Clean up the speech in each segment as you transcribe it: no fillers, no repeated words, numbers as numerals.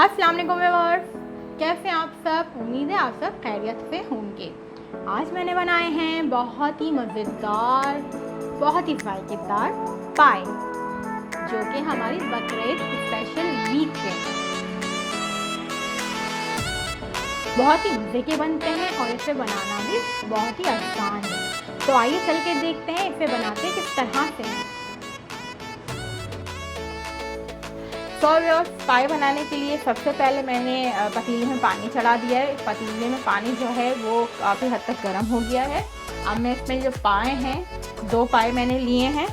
अस्सलाम वालेकुम व्यूअर्स, कैसे हैं आप सब। उम्मीद है आप सब खैरियत से होंगे। आज मैंने बनाए हैं बहुत ही मज़ेदार, बहुत ही ज़ायकेदार पाए, जो कि हमारी बकरीद स्पेशल वीक के हैं। बहुत ही मज़े के बनते हैं और इसे बनाना भी बहुत ही आसान है। तो आइए चल के देखते हैं इसे बनाते किस तरह से हैं। पाए बनाने के लिए सबसे पहले मैंने पतीले में पानी चढ़ा दिया है। पतीले में पानी जो है वो काफ़ी हद तक गर्म हो गया है। अब मैं इसमें जो पाए हैं, 2 पाए मैंने लिए हैं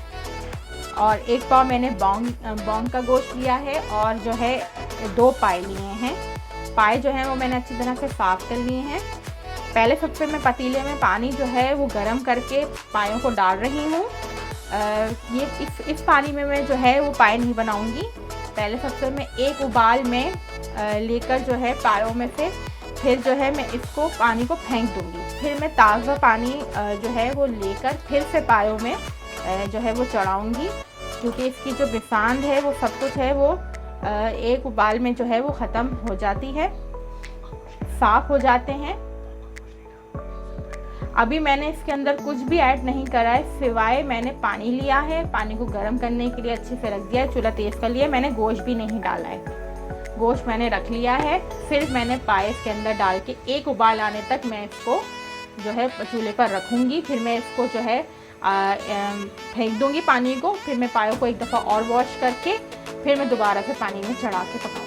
और 1 पाव मैंने बॉन्ग का गोश्त लिया है और जो है 2 पाए लिए हैं। पाए जो हैं वो मैंने अच्छी तरह से साफ़ कर लिए हैं। पहले सबसे मैं पतीले में पानी जो है वो गर्म करके पायों को डाल रही हूँ। ये इस पानी में मैं जो है वो पाए नहीं बनाऊँगी। पहले सबसे मैं एक उबाल में लेकर जो है पायों में से फिर जो है मैं इसको पानी को फेंक दूंगी। फिर मैं ताज़ा पानी जो है वो लेकर फिर से पायों में जो है वो चढ़ाऊंगी, क्योंकि इसकी जो बिसांद है वो सब कुछ है वो एक उबाल में जो है वो ख़त्म हो जाती है, साफ़ हो जाते हैं। अभी मैंने इसके अंदर कुछ भी ऐड नहीं करा है, सिवाय मैंने पानी लिया है, पानी को गर्म करने के लिए अच्छे से रख दिया है, चूल्हा तेज़ कर लिया। मैंने गोश्त भी नहीं डाला है, गोश्त मैंने रख लिया है। फिर मैंने पाए इसके अंदर डाल के एक उबाल आने तक मैं इसको जो है चूल्हे पर रखूँगी। फिर मैं इसको जो है फेंक दूँगी पानी को। फिर मैं पायों को एक दफ़ा और वॉश करके फिर मैं दोबारा से पानी में चढ़ा के पकाऊँगी।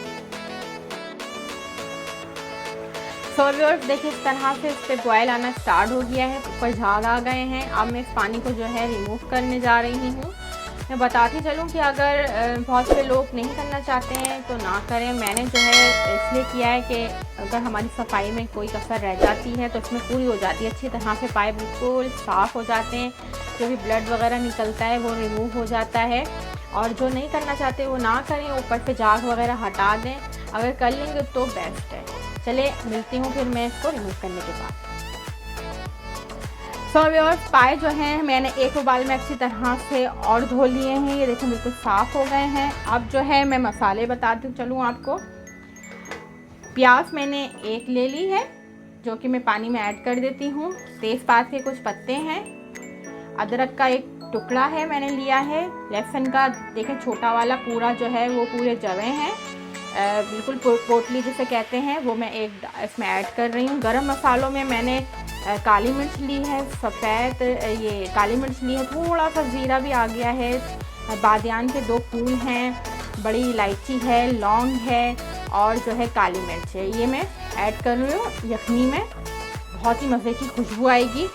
व्यूअर्स देखिए, इस तरह से इस पर बॉयल आना स्टार्ट हो गया है, ऊपर झाग आ गए हैं। अब मैं इस पानी को जो है रिमूव करने जा रही हूँ। मैं बताती चलूँ कि अगर बहुत से लोग नहीं करना चाहते हैं तो ना करें। मैंने जो है इसलिए किया है कि अगर हमारी सफाई में कोई कसर रह जाती है तो इसमें पूरी हो जाती है। अच्छी तरह से पाए बिल्कुल साफ़ हो जाते हैं, जो भी ब्लड वगैरह निकलता है वो रिमूव हो जाता है। और जो नहीं करना चाहते वो ना करें, ऊपर से झाग वगैरह हटा दें। अगर कर लेंगे तो बेस्ट है। चले मिलती हूँ फिर मैं इसको रिमूव करने के बाद। व्यूअर्स, पाए जो हैं मैंने एक उबाल में अच्छी तरह से और धो लिए हैं। ये देखें बिल्कुल साफ़ हो गए हैं। अब जो है मैं मसाले बताती चलूँ आपको। प्याज मैंने 1 ले ली है, जो कि मैं पानी में ऐड कर देती हूँ। तेज़पात के कुछ पत्ते हैं, अदरक का 1 टुकड़ा है मैंने लिया है, लहसुन का देखें छोटा वाला पूरा जो है वो पूरे जवे हैं, बिल्कुल पोटली जिसे कहते हैं, वो मैं एक इसमें ऐड कर रही हूँ। गरम मसालों में मैंने काली मिर्च ली है, सफ़ेद ये काली मिर्च ली है, थोड़ा सा ज़ीरा भी आ गया है, बादियान के 2 फूल हैं, बड़ी इलायची है, लौंग है और जो है काली मिर्च है। ये मैं ऐड कर रही हूँ यखनी में, बहुत ही मज़े की खुशबू आएगी।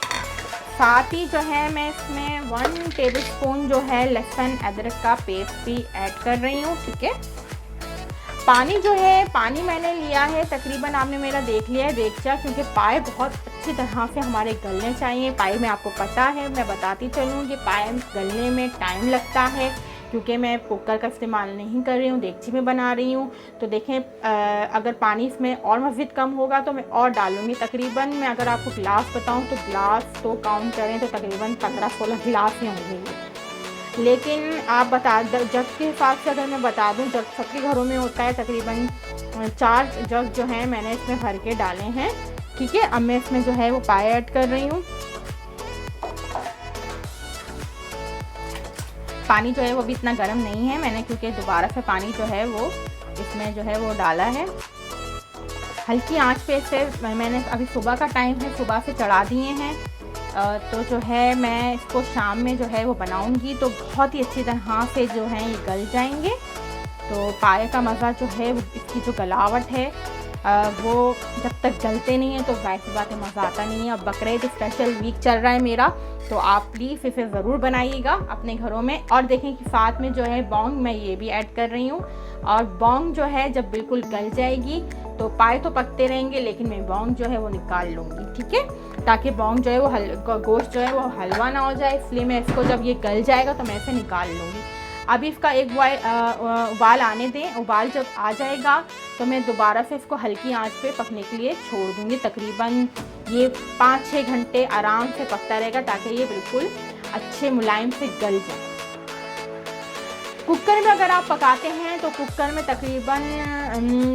साथ ही जो है मैं इसमें 1 टेबलस्पून जो है लहसुन अदरक का पेस्ट भी ऐड कर रही हूँ। ठीक है, पानी जो है पानी मैंने लिया है तकरीबन, आपने मेरा देख लिया है देगचा, क्योंकि पाए बहुत अच्छी तरह से हमारे गलने चाहिए। पाए में आपको पता है, मैं बताती चलूँ कि पाए गलने में टाइम लगता है, क्योंकि मैं कुकर का इस्तेमाल नहीं कर रही हूँ, देगची में बना रही हूँ। तो देखें अगर पानी इसमें और मज़ीद कम होगा तो मैं और डालूँगी। तकरीबन मैं अगर आपको गिलास बताऊँ तो गिलास तो काउंट करें तो तकरीबन 15-16 गिलास ही होंगे। लेकिन आप बता जग के हिसाब से अगर मैं बता दूं, जग सबके घरों में होता है, तकरीबन 4 जग जो हैं मैंने इसमें भर के डाले हैं। ठीक है, अब मैं इसमें जो है वो पाए ऐड कर रही हूँ। पानी जो है वो भी इतना गर्म नहीं है मैंने, क्योंकि दोबारा से पानी जो है वो इसमें जो है वो डाला है। हल्की आंच पे इसे मैंने, अभी सुबह का टाइम है, सुबह से चढ़ा दिए हैं। तो जो है मैं इसको शाम में जो है वो बनाऊंगी, तो बहुत ही अच्छी तरह से जो है ये गल जाएंगे। तो पाए का मज़ा जो है इसकी जो गलावट है वो जब तक गलते नहीं है तो जाहिर सी बात है मज़ा आता नहीं है। अब बकरीद स्पेशल वीक चल रहा है मेरा, तो आप प्लीज़ इसे ज़रूर बनाइएगा अपने घरों में। और देखें कि साथ में जो है बॉन्ग मैं ये भी ऐड कर रही हूँ। और बॉन्ग जो है जब बिल्कुल गल जाएगी तो पाए तो पकते रहेंगे, लेकिन मैं बॉन्ग जो है वो निकाल लूँगी। ठीक है, ताकि बॉन्ग जो है वो गोश्त जो है वो हलवा ना हो जाए, इसलिए मैं इसको जब ये गल जाएगा तो मैं इसे निकाल लूँगी। अभी इसका एक उबाल आने दें। उबाल जब आ जाएगा तो मैं दोबारा से इसको हल्की आंच पे पकने के लिए छोड़ दूँगी। तकरीबन ये 5-6 घंटे आराम से पकता रहेगा, ताकि ये बिल्कुल अच्छे मुलायम से गल जाए। कुकर में अगर आप पकाते हैं तो कुकर में तकरीबन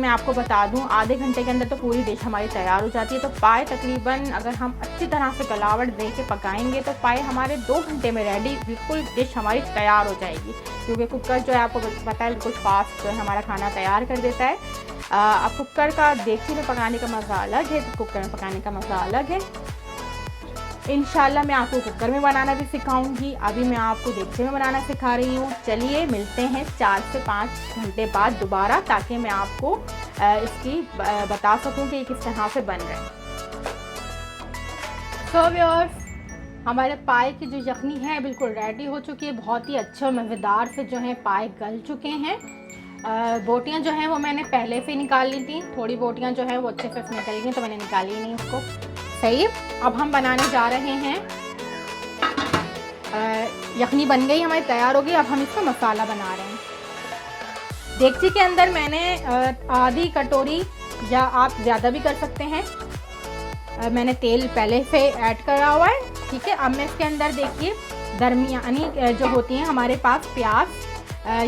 मैं आपको बता दूं आधे घंटे के अंदर तो पूरी डिश हमारी तैयार हो जाती है। तो पाए तकरीबन अगर हम अच्छी तरह से गलावट दे के पकाएंगे तो पाए हमारे 2 घंटे में रेडी, बिल्कुल डिश हमारी तैयार हो जाएगी। क्योंकि कुकर जो है आपको पता है बिल्कुल फास्ट जो है हमारा खाना तैयार कर देता है। अब कुकर का देगची में पकाने का मज़ा अलग है, तो कुकर में पकाने का मज़ा अलग है। इंशाल्लाह मैं आपको कुकर में बनाना भी सिखाऊंगी। अभी मैं आपको देगचे में बनाना सिखा रही हूँ। चलिए मिलते हैं 4 से 5 घंटे बाद दोबारा, ताकि मैं आपको इसकी बता सकूँ कि ये किस तरह से बन रहे हैं। सो व्यूअर्स, हमारे पाए की जो यखनी है बिल्कुल रेडी हो चुकी है। बहुत ही अच्छे और मज़ेदार से जो है पाए गल चुके हैं। बोटियाँ जो हैं वो मैंने पहले से निकाल ली थी। थोड़ी बोटियाँ जो हैं वो अच्छे से निकल गई तो मैंने निकाली नहीं उसको। सही, अब हम बनाने जा रहे हैं। यखनी बन गई हमारी, तैयार हो गई। अब हम इसका मसाला बना रहे हैं। देगची के अंदर मैंने आधी कटोरी या आप ज़्यादा भी कर सकते हैं, मैंने तेल पहले से ऐड करा हुआ है। ठीक है, अब मैं इसके अंदर देखिए दरमियानी जो होती हैं हमारे पास प्याज,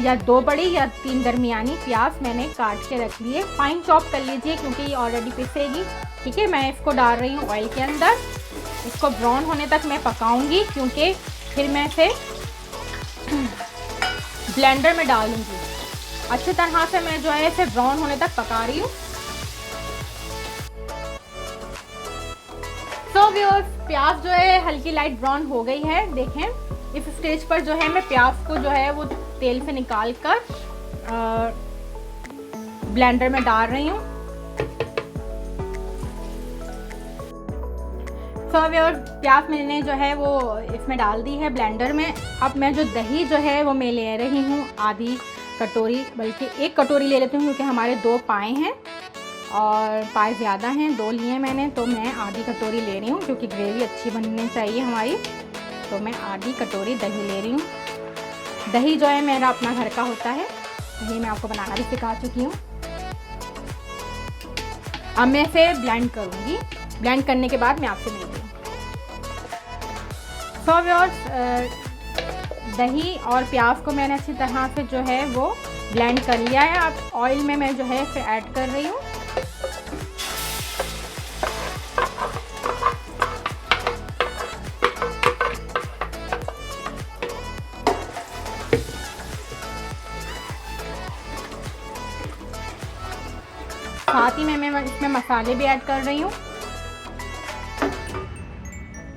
या 2 बड़ी या 3 दरमियानी प्याज मैंने काट के रख लिए। फाइन चॉप कर लीजिए क्योंकि ये ऑलरेडी पिसेगी। ठीक है, मैं इसको डाल रही हूँ ऑयल के अंदर। इसको ब्राउन होने तक मैं पकाऊंगी, क्योंकि फिर मैं इसे ब्लेंडर में डालूंगी। अच्छी तरह से मैं जो है इसे ब्राउन होने तक पका रही हूँ। तो व्यूअर्स, प्याज जो है हल्की लाइट ब्राउन हो गई है। देखें, इस स्टेज पर जो है मैं प्याज को जो है वो तेल से निकाल कर ब्लेंडर में डाल रही हूँ। तो व्यूअर्स, प्याज मैंने जो है वो इसमें डाल दी है ब्लेंडर में। अब मैं जो दही जो है वो मैं ले रही हूँ आधी कटोरी, बल्कि 1 कटोरी ले लेती हूँ, क्योंकि हमारे 2 पाए हैं और पाए ज़्यादा हैं, 2 लिए मैंने, तो मैं आधी कटोरी ले रही हूँ। क्योंकि ग्रेवी अच्छी बननी चाहिए हमारी, तो मैं आधी कटोरी दही ले रही हूँ। दही जो है मेरा अपना घर का होता है, दही मैं आपको बनाना भी सिखा चुकी हूँ। अब मैं इसे ब्लेंड करूँगी। ब्लेंड करने के बाद मैं आपसे मिलती हूँ। सो व्यूअर्स, दही और प्याज को मैंने अच्छी तरह से जो है वो ब्लेंड कर लिया है। अब ऑयल में मैं जो है इसे ऐड कर रही हूँ। साथ ही मैं इसमें मसाले भी ऐड कर रही हूँ।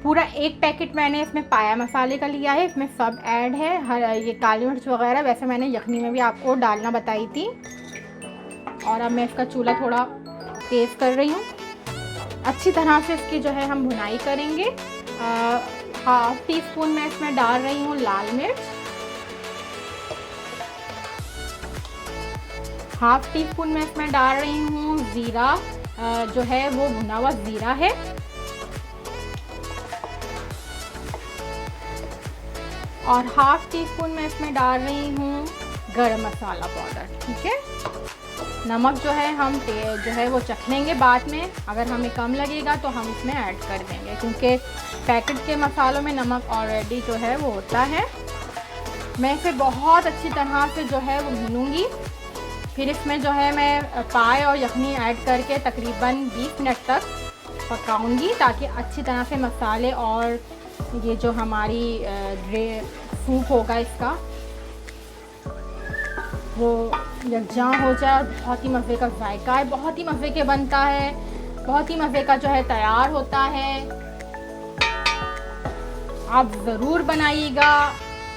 पूरा 1 पैकेट मैंने इसमें पाया मसाले का लिया है। इसमें सब ऐड है, हर ये काली मिर्च वगैरह, वैसे मैंने यखनी में भी आपको डालना बताई थी। और अब मैं इसका चूल्हा थोड़ा तेज़ कर रही हूँ। अच्छी तरह से इसकी जो है हम भुनाई करेंगे। 1/2 टीस्पून मैं इसमें डाल रही हूँ लाल मिर्च, 1/2 टीस्पून मैं इसमें डाल रही हूँ ज़ीरा, जो है वो भुना हुआ ज़ीरा है। और 1/2 टीस्पून मैं इसमें डाल रही हूँ गरम मसाला पाउडर। ठीक है, नमक जो है हम जो है वो चख लेंगे बाद में। अगर हमें कम लगेगा तो हम इसमें ऐड कर देंगे, क्योंकि पैकेट के मसालों में नमक ऑलरेडी जो है वो होता है। मैं इसे बहुत अच्छी तरह से जो है वो भूनूंगी। फिर इसमें जो है मैं पाए और यखनी ऐड करके तकरीबन 20 मिनट तक पकाऊंगी, ताकि अच्छी तरह से मसाले और ये जो हमारी सूप होगा इसका वो यकजां हो जाए। बहुत ही मज़े का जायका है, बहुत ही मज़े के बनता है, बहुत ही मज़े का जो है तैयार होता है। आप ज़रूर बनाइएगा।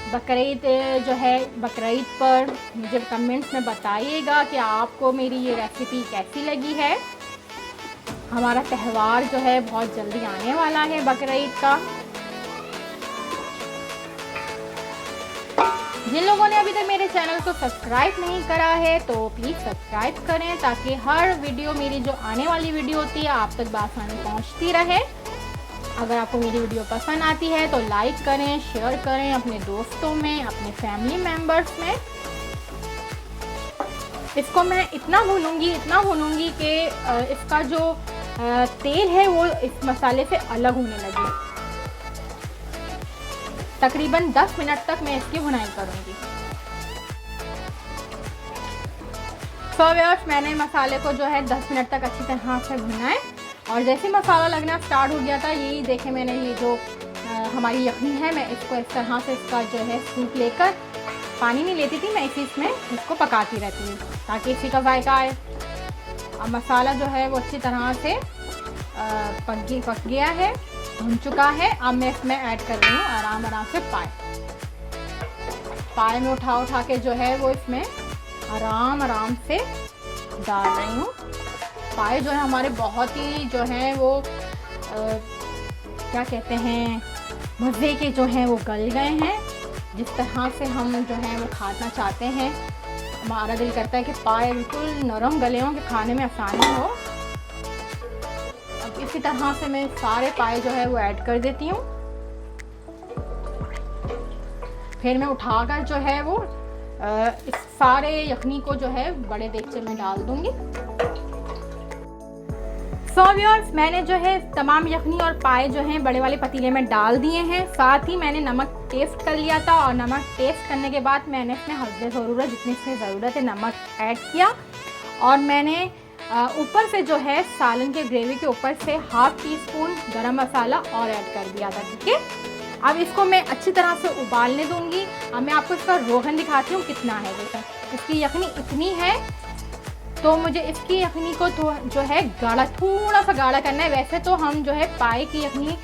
बकरीद जो है, बकरीद पर मुझे कमेंट्स में बताइएगा कि आपको मेरी ये रेसिपी कैसी लगी है। हमारा त्यौहार जो है बहुत जल्दी आने वाला है बकरीद का। जिन लोगों ने अभी तक मेरे चैनल को सब्सक्राइब नहीं करा है तो प्लीज़ सब्सक्राइब करें, ताकि हर वीडियो मेरी जो आने वाली वीडियो होती है आप तक बआसानी पहुंचती रहे। अगर आपको मेरी वीडियो पसंद आती है तो लाइक करें, शेयर करें अपने दोस्तों में, अपने फैमिली मेम्बर्स में। इसको मैं इतना भूनूंगी कि इसका जो तेल है वो इस मसाले से अलग होने लगे। तकरीबन 10 मिनट तक मैं इसकी भुनाई करूंगी। सो व्यूअर्स, मैंने मसाले को जो है 10 मिनट तक अच्छी तरह से भुना है और जैसे ही मसाला लगना स्टार्ट हो गया था, यही देखें मैंने ये जो हमारी यखनी है, मैं इसको इस तरह से इसका जो है सूप लेकर, पानी नहीं लेती थी मैं, इसमें इसको पकाती रहती हूँ ताकि इसी का जायका आए। अब मसाला जो है वो अच्छी तरह से पक गया है, भुन चुका है। अब मैं इसमें ऐड कर रही हूँ आराम से पाए में उठा के जो है वो इसमें आराम से डाल रही हूँ। पाए जो है हमारे बहुत ही जो है वो क्या कहते हैं, मज़े के जो हैं वो गल गए हैं, जिस तरह से हम जो है वो खाना चाहते हैं। हमारा दिल करता है कि पाए बिल्कुल नरम गले हों कि खाने में आसानी हो। अब इसी तरह से मैं सारे पाए जो है वो ऐड कर देती हूँ। फिर मैं उठाकर जो है वो इस सारे यखनी को जो है बड़े देगचे में डाल दूँगी। सो व्यूअर्स, मैंने जो है तमाम यखनी और पाए जो हैं बड़े वाले पतीले में डाल दिए हैं। साथ ही मैंने नमक टेस्ट कर लिया था और नमक टेस्ट करने के बाद मैंने इसमें हस्बे ज़रूरत जितनी से ज़रूरत है नमक ऐड किया और मैंने ऊपर से जो है सालन के ग्रेवी के ऊपर से ½ टीस्पून गरम मसाला और ऐड कर दिया था। ठीक है, अब इसको मैं अच्छी तरह से उबालने दूँगी। अब मैं आपको इसका रोगन दिखाती हूँ कितना है। देखो इसकी यखनी इतनी है तो मुझे इसकी यखनी को जो है गाढ़ा, थोड़ा सा गाढ़ा करना है। वैसे तो हम जो है पाए की यखनी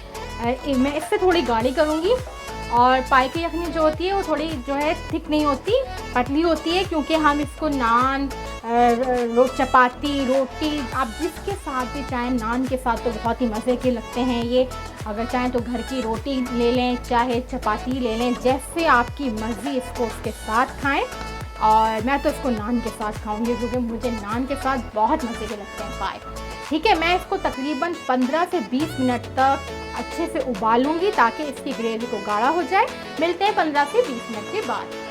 मैं इससे थोड़ी गाढ़ी करूँगी और पाए की यखनी जो होती है वो थोड़ी जो है थिक नहीं होती, पतली होती है, क्योंकि हम इसको नान, चपाती, रोटी, आप जिसके साथ भी चाहें, नान के साथ तो बहुत ही मज़े के लगते हैं ये। अगर चाहें तो घर की रोटी ले लें, चाहे चपाती ले लें, जैसे आपकी मर्ज़ी इसको उसके साथ खाएं। और मैं तो इसको नान के साथ खाऊंगी क्योंकि मुझे नान के साथ बहुत मज़े के लगते हैं पाए। ठीक है, मैं इसको तकरीबन 15 से 20 मिनट तक अच्छे से उबालूंगी ताकि इसकी ग्रेवी को गाढ़ा हो जाए। मिलते हैं 15 से 20 मिनट के बाद।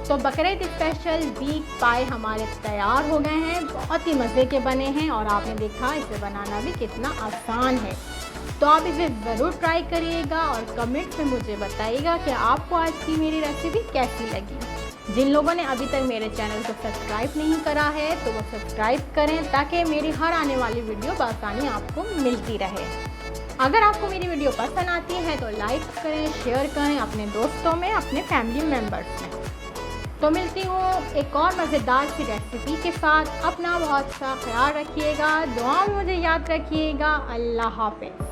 तो बकरीद स्पेशल बीफ पाए हमारे तैयार हो गए हैं, बहुत ही मज़े के बने हैं और आपने देखा इसे बनाना भी कितना आसान है। तो आप इसे ज़रूर ट्राई करिएगा और कमेंट में मुझे बताइएगा कि आपको आज की मेरी रेसिपी कैसी लगी। जिन लोगों ने अभी तक मेरे चैनल को सब्सक्राइब नहीं करा है तो वो सब्सक्राइब करें ताकि मेरी हर आने वाली वीडियो बआसानी आपको मिलती रहे। अगर आपको मेरी वीडियो पसंद आती है तो लाइक करें, शेयर करें अपने दोस्तों में, अपने फैमिली मेम्बर्स में। तो मिलती हूँ एक और मज़ेदार सी रेसिपी के साथ। अपना बहुत सा ख्याल रखिएगा, दुआ में मुझे याद रखिएगा। अल्लाह हाफ़िज़।